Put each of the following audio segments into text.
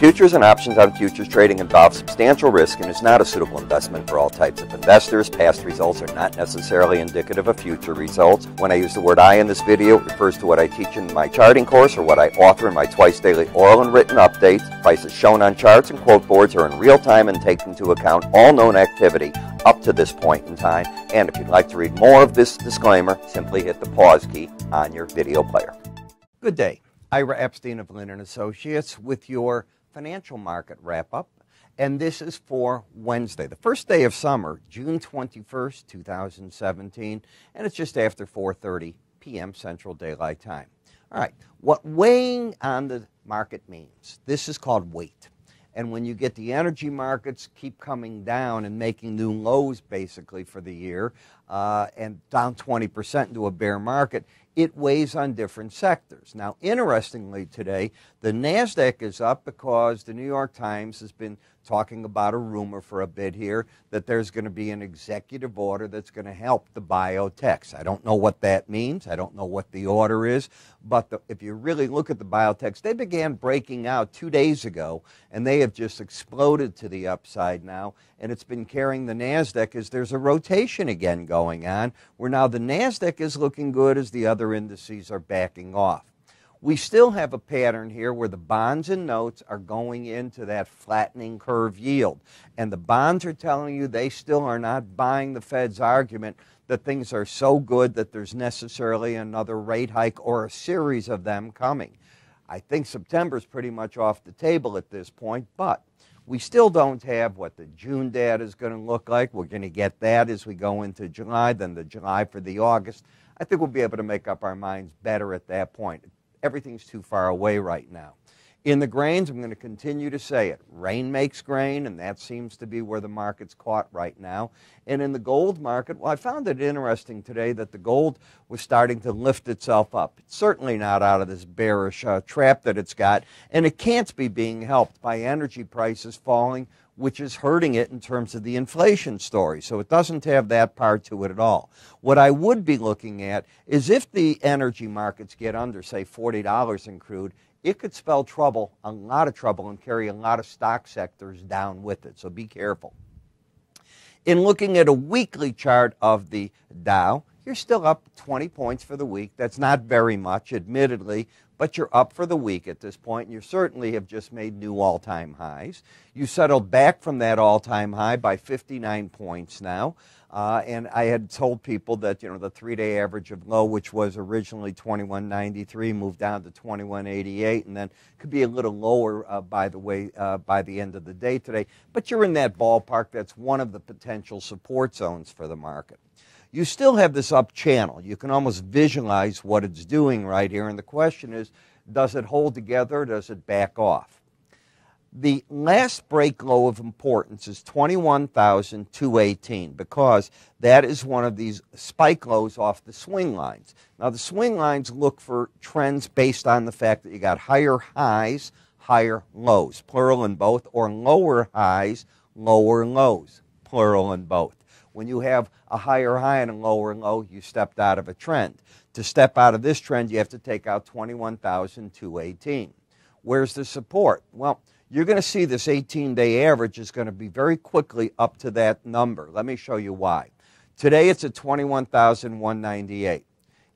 Futures and options on futures trading involve substantial risk and is not a suitable investment for all types of investors. Past results are not necessarily indicative of future results. When I use the word I in this video, it refers to what I teach in my charting course or what I author in my twice daily oral and written updates. Prices shown on charts and quote boards are in real time and take into account all known activity up to this point in time. And if you'd like to read more of this disclaimer, simply hit the pause key on your video player. Good day. Ira Epstein of Linn & Associates with your financial market wrap-up, and this is for Wednesday, the first day of summer, June 21st, 2017, and it's just after 4:30 p.m. Central Daylight Time. All right, what weighing on the market means, this is called weight. And when you get the energy markets keep coming down and making new lows basically for the year and down 20% into a bear market, it weighs on different sectors. Now, interestingly today, the NASDAQ is up because the New York Times has been talking about a rumor for a bit here that there's going to be an executive order that's going to help the biotechs. I don't know what that means. I don't know what the order is. But if you really look at the biotechs, they began breaking out 2 days ago, and they have just exploded to the upside now. And it's been carrying the NASDAQ as there's a rotation again going on, where now the NASDAQ is looking good as the other indices are backing off. We still have a pattern here where the bonds and notes are going into that flattening curve yield. And the bonds are telling you they still are not buying the Fed's argument that things are so good that there's necessarily another rate hike or a series of them coming. I think September is pretty much off the table at this point, but we still don't have what the June data is going to look like. We're going to get that as we go into July, then the July for the August. I think we'll be able to make up our minds better at that point. Everything's too far away right now. In the grains, I'm going to continue to say it. Rain makes grain, and that seems to be where the market's caught right now. And in the gold market, well, I found it interesting today that the gold was starting to lift itself up. It's certainly not out of this bearish trap that it's got, and it can't be being helped by energy prices falling, which is hurting it in terms of the inflation story. So it doesn't have that part to it at all. What I would be looking at is if the energy markets get under, say, $40 in crude, it could spell trouble, a lot of trouble, and carry a lot of stock sectors down with it. So be careful. In looking at a weekly chart of the Dow, you're still up 20 points for the week. That's not very much, admittedly, but you're up for the week at this point, and you certainly have just made new all-time highs. You settled back from that all-time high by 59 points now, and I had told people that, you know, the three-day average of low, which was originally 21.93, moved down to 21.88, and then could be a little lower, by the way, by the end of the day today. But you're in that ballpark. That's one of the potential support zones for the market. You still have this up channel. You can almost visualize what it's doing right here. And the question is, does it hold together or does it back off? The last break low of importance is 21,218 because that is one of these spike lows off the swing lines. Now, the swing lines look for trends based on the fact that you got higher highs, higher lows, plural in both, or lower highs, lower lows, plural in both. When you have a higher high and a lower low, you stepped out of a trend. To step out of this trend, you have to take out 21,218. Where's the support? Well, you're going to see this 18-day average is going to be very quickly up to that number. Let me show you why. Today it's at 21,198.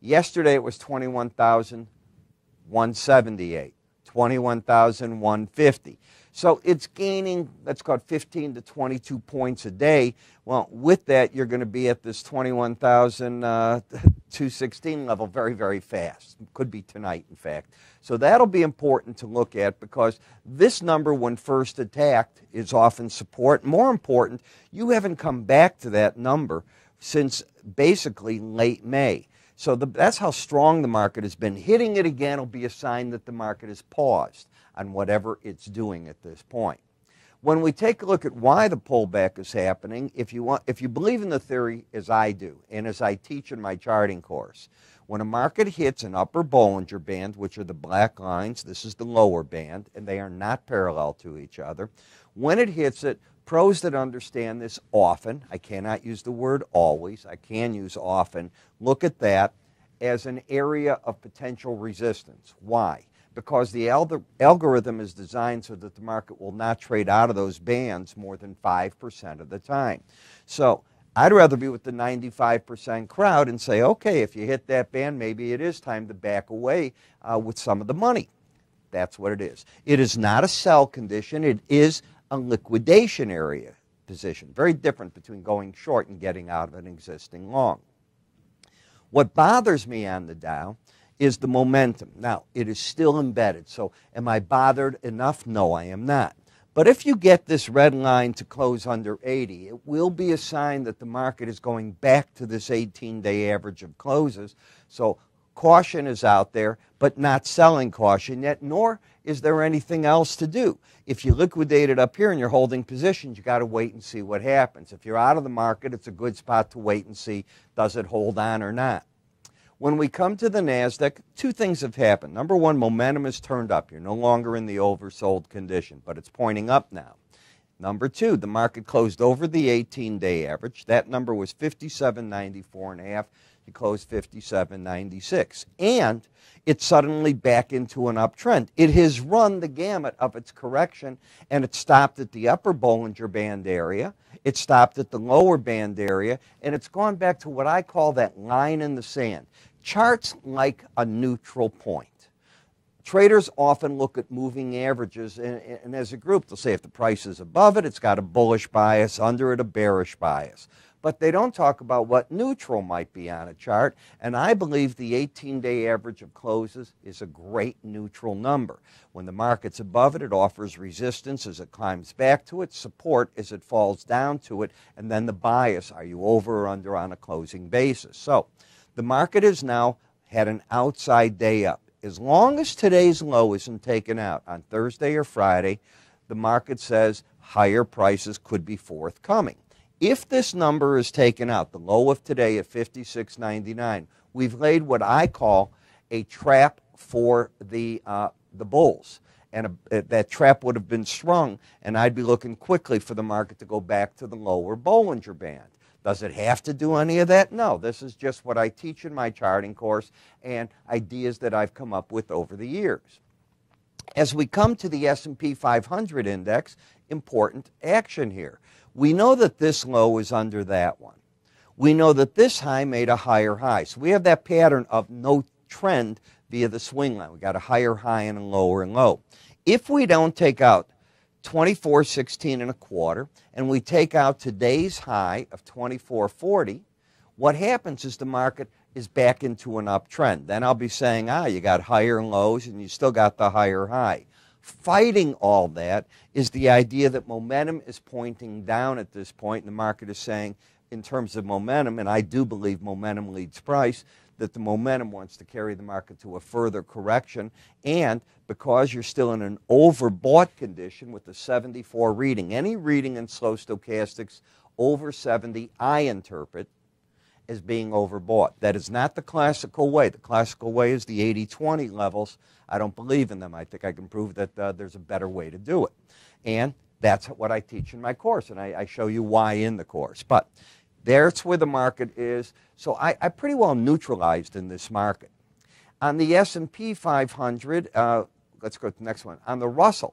Yesterday it was 21,178, 21,150. So it's gaining, let's call it 15 to 22 points a day. Well, with that, you're going to be at this 21,216 level very, very fast. Could be tonight, in fact. So that'll be important to look at because this number, when first attacked, is often support. More important, you haven't come back to that number since basically late May. So that's how strong the market has been. Hitting it again will be a sign that the market has paused on whatever it's doing at this point. When we take a look at why the pullback is happening, if you believe in the theory as I do, and as I teach in my charting course, when a market hits an upper Bollinger Band, which are the black lines, this is the lower band, and they are not parallel to each other, when it hits it, pros that understand this often, I cannot use the word always, I can use often, look at that as an area of potential resistance. Why? because the algorithm is designed so that the market will not trade out of those bands more than 5% of the time. So I'd rather be with the 95% crowd and say, okay, if you hit that band, maybe it is time to back away with some of the money. That's what it is. It is not a sell condition. It is a liquidation area position. Very different between going short and getting out of an existing long. What bothers me on the Dow is the momentum. Now, it is still embedded. So am I bothered enough? No, I am not. But if you get this red line to close under 80, it will be a sign that the market is going back to this 18-day average of closes. So caution is out there, but not selling caution yet, nor is there anything else to do. If you liquidate it up here and you're holding positions, you got to wait and see what happens. If you're out of the market, it's a good spot to wait and see, does it hold on or not. When we come to the NASDAQ, two things have happened. Number one, momentum has turned up. You're no longer in the oversold condition, but it's pointing up now. Number two, the market closed over the 18-day average. That number was 57.94.5. You closed 57.96. And it's suddenly back into an uptrend. It has run the gamut of its correction, and it stopped at the upper Bollinger Band area. It stopped at the lower band area, and it's gone back to what I call that line in the sand. Charts like a neutral point. Traders often look at moving averages, and as a group, they'll say if the price is above it, it's got a bullish bias, under it, a bearish bias. But they don't talk about what neutral might be on a chart, and I believe the 18-day average of closes is a great neutral number. When the market's above it, it offers resistance as it climbs back to it, support as it falls down to it, and then the bias, are you over or under on a closing basis? So the market has now had an outside day up. As long as today's low isn't taken out on Thursday or Friday, the market says higher prices could be forthcoming. If this number is taken out, the low of today at 56.99, we've laid what I call a trap for the bulls. And that trap would have been strung, and I'd be looking quickly for the market to go back to the lower Bollinger Band. Does it have to do any of that? No, this is just what I teach in my charting course and ideas that I've come up with over the years. As we come to the S&P 500 index, important action here. We know that this low is under that one. We know that this high made a higher high. So we have that pattern of no trend via the swing line. We got a higher high and a lower and low. If we don't take out 24.16 and we take out today's high of 24.40, what happens is the market is back into an uptrend. Then I'll be saying, you got higher lows and you still got the higher high. Fighting all that is the idea that momentum is pointing down at this point, and the market is saying, in terms of momentum, and I do believe momentum leads price, that the momentum wants to carry the market to a further correction, and because you're still in an overbought condition with the 74 reading, any reading in slow stochastics over 70, I interpret as being overbought. That is not the classical way. The classical way is the 80-20 levels. I don't believe in them. I think I can prove that there's a better way to do it. And that's what I teach in my course, and I show you why in the course. But that's where the market is. So I pretty well neutralized in this market. On the S&P 500, let's go to the next one. On the Russell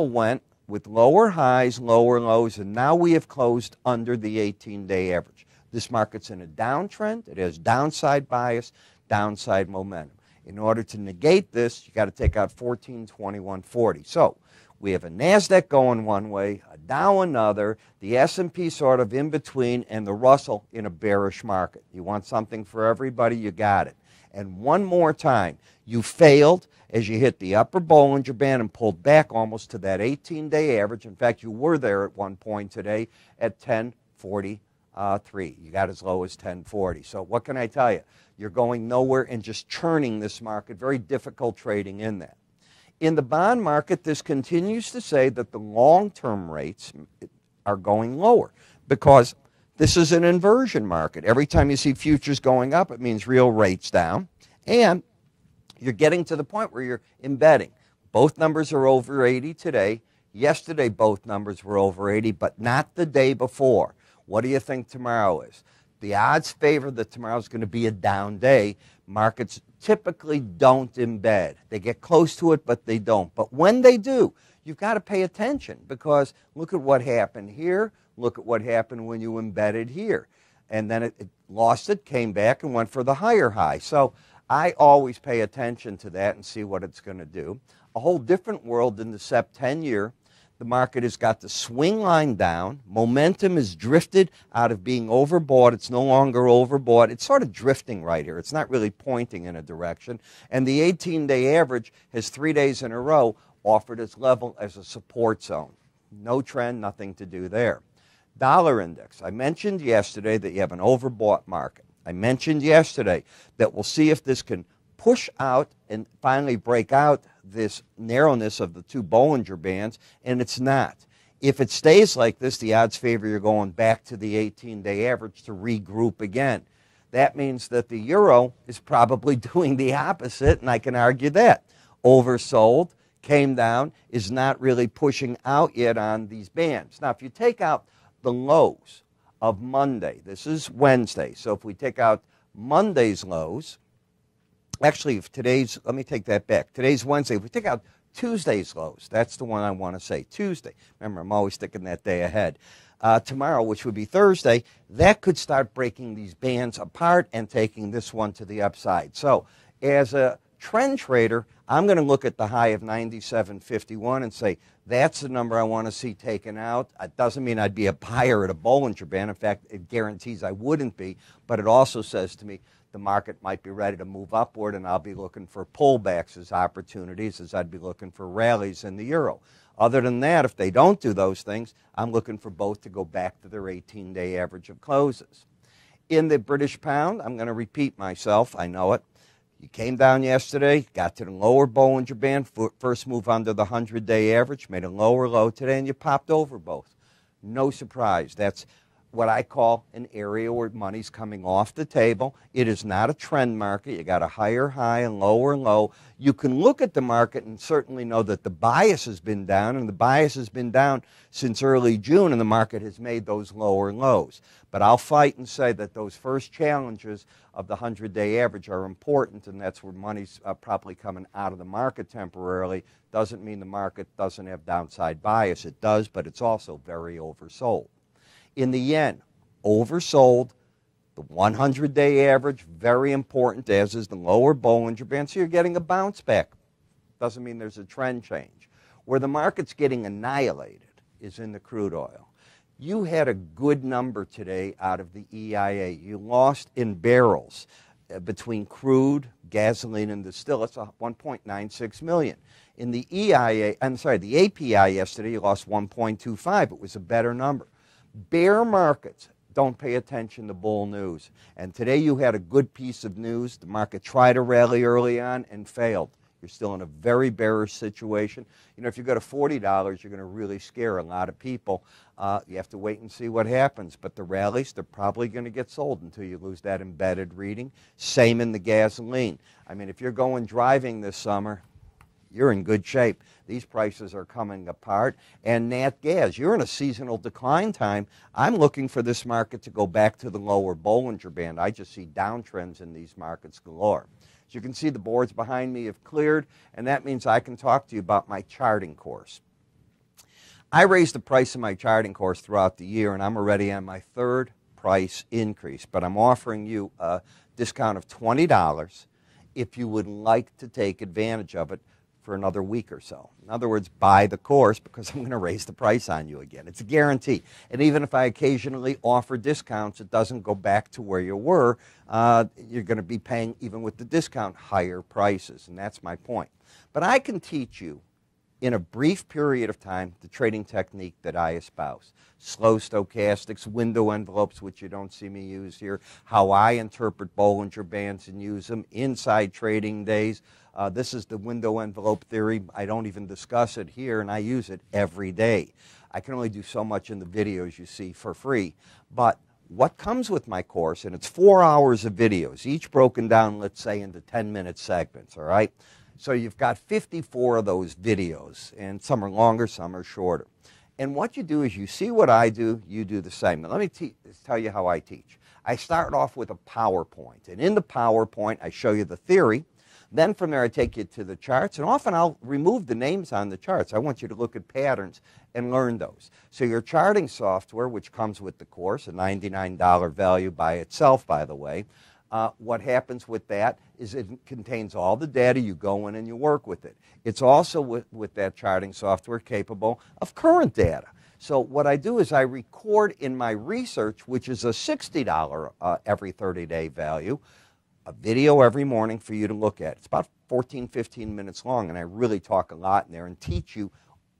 went with lower highs, lower lows, and now we have closed under the 18-day average. This market's in a downtrend. It has downside bias, downside momentum. In order to negate this, you got to take out 1421.40. So we have a NASDAQ going one way, a Dow another, the S&P sort of in between, and the Russell in a bearish market. You want something for everybody, you got it. And one more time, you failed as you hit the upper Bollinger Band and pulled back almost to that 18-day average. In fact, you were there at one point today at 1043. You got as low as 1040. So what can I tell you? You're going nowhere and just churning this market. Very difficult trading in that. In the bond market, this continues to say that the long-term rates are going lower because this is an inversion market. Every time you see futures going up, it means real rates down. And you're getting to the point where you're embedding. Both numbers are over 80 today. Yesterday, both numbers were over 80, but not the day before. What do you think tomorrow is? the odds favor that tomorrow's going to be a down day. Markets typically don't embed. They get close to it, but they don't. But when they do, you've got to pay attention, because look at what happened here. Look at what happened when you embedded here. And then it lost it, came back, and went for the higher high. So I always pay attention to that and see what it's going to do. A whole different world in the SEP 10-year. The market has got the swing line down. Momentum is drifted out of being overbought. It's no longer overbought. It's sort of drifting right here. It's not really pointing in a direction. And the 18-day average has 3 days in a row offered its level as a support zone. No trend, nothing to do there. Dollar index. I mentioned yesterday that you have an overbought market. I mentioned yesterday that we'll see if this can push out and finally break out this narrowness of the two Bollinger Bands, and it's not. If it stays like this, the odds favor you're going back to the 18-day average to regroup again. That means that the euro is probably doing the opposite, and I can argue that. Oversold, came down, is not really pushing out yet on these bands. Now, if you take out the lows of Monday, this is Wednesday, so if we take out Monday's lows, actually, if today's, let me take that back. Today's Wednesday. If we take out Tuesday's lows, that's the one I want to say, Tuesday. Remember, I'm always thinking that day ahead. Tomorrow, which would be Thursday, that could start breaking these bands apart and taking this one to the upside. So as a trend trader, I'm going to look at the high of 97.51 and say, that's the number I want to see taken out. It doesn't mean I'd be a buyer at a Bollinger Band. In fact, it guarantees I wouldn't be. But it also says to me the market might be ready to move upward, and I'll be looking for pullbacks as opportunities, as I'd be looking for rallies in the euro. Other than that, if they don't do those things, I'm looking for both to go back to their 18-day average of closes. In the British pound, I'm going to repeat myself. I know it. You came down yesterday, got to the lower Bollinger Band, first move under the 100-day average, made a lower low today, and you popped over both. No surprise. That's what I call an area where money's coming off the table. It is not a trend market. You got a higher high and lower low. You can look at the market and certainly know that the bias has been down, and the bias has been down since early June, and the market has made those lower lows. But I'll fight and say that those first challenges of the 100-day average are important, and that's where money's probably coming out of the market temporarily. Doesn't mean the market doesn't have downside bias. It does, but it's also very oversold. In the yen, oversold. The 100-day average, very important, as is the lower Bollinger Band. So you're getting a bounce back. Doesn't mean there's a trend change. Where the market's getting annihilated is in the crude oil. You had a good number today out of the EIA. You lost in barrels between crude, gasoline, and distillates, 1.96 million. In the EIA, I'm sorry, the API yesterday, you lost 1.25. It was a better number. Bear markets don't pay attention to bull news. And today you had a good piece of news. The market tried to rally early on and failed. You're still in a very bearish situation. You know, if you go to $40, you're going to really scare a lot of people. You have to wait and see what happens. But the rallies, they're probably going to get sold until you lose that embedded reading. Same in the gasoline. I mean, if you're going driving this summer, you're in good shape. These prices are coming apart. And nat gas, you're in a seasonal decline time. I'm looking for this market to go back to the lower Bollinger Band. I just see downtrends in these markets galore. As you can see, the boards behind me have cleared, and that means I can talk to you about my charting course. I raised the price of my charting course throughout the year, and I'm already on my third price increase. But I'm offering you a discount of $20 if you would like to take advantage of it for another week or so. In other words, buy the course, because I'm going to raise the price on you again. It's a guarantee. And even if I occasionally offer discounts, it doesn't go back to where you were. You're going to be paying, even with the discount, higher prices. And that's my point. But I can teach you in a brief period of time the trading technique that I espouse. Slow stochastics, window envelopes, which you don't see me use here, how I interpret Bollinger Bands and use them, inside trading days. This is the window envelope theory. I don't even discuss it here, and I use it every day. I can only do so much in the videos you see for free. But what comes with my course, and it's 4 hours of videos, each broken down, let's say, into 10-minute segments, all right? So you've got 54 of those videos, and some are longer, some are shorter. And what you do is you see what I do, you do the same. Now let me tell you how I teach. I start off with a PowerPoint, and in the PowerPoint I show you the theory. Then from there I take you to the charts, and often I'll remove the names on the charts. I want you to look at patterns and learn those. So your charting software, which comes with the course, a $99 value by itself, by the way, what happens with that is it contains all the data. You go in and you work with it. It's also with that charting software capable of current data. So what I do is I record in my research, which is a $60 every 30-day value, a video every morning for you to look at. It's about 14, 15 minutes long, and I really talk a lot in there and teach you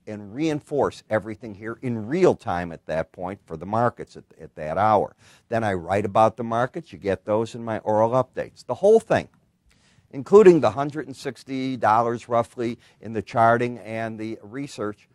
and reinforce everything here in real time at that point for the markets at that hour. Then I write about the markets. You get those in my oral updates. The whole thing, including the $160 roughly in the charting and the research,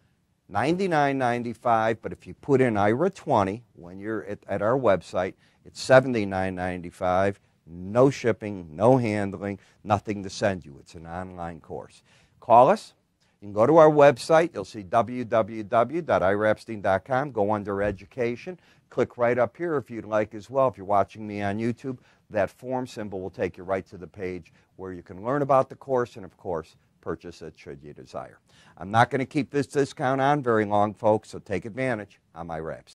$99.95, but if you put in IRA 20 when you're at our website, it's $79.95. No shipping, no handling, nothing to send you. It's an online course. Call us. You can go to our website. You'll see www.iraepstein.com. Go under Education. Click right up here if you'd like as well. If you're watching me on YouTube, that form symbol will take you right to the page where you can learn about the course and, of course, purchase it should you desire. I'm not going to keep this discount on very long, folks, so take advantage. I'm Ira Epstein.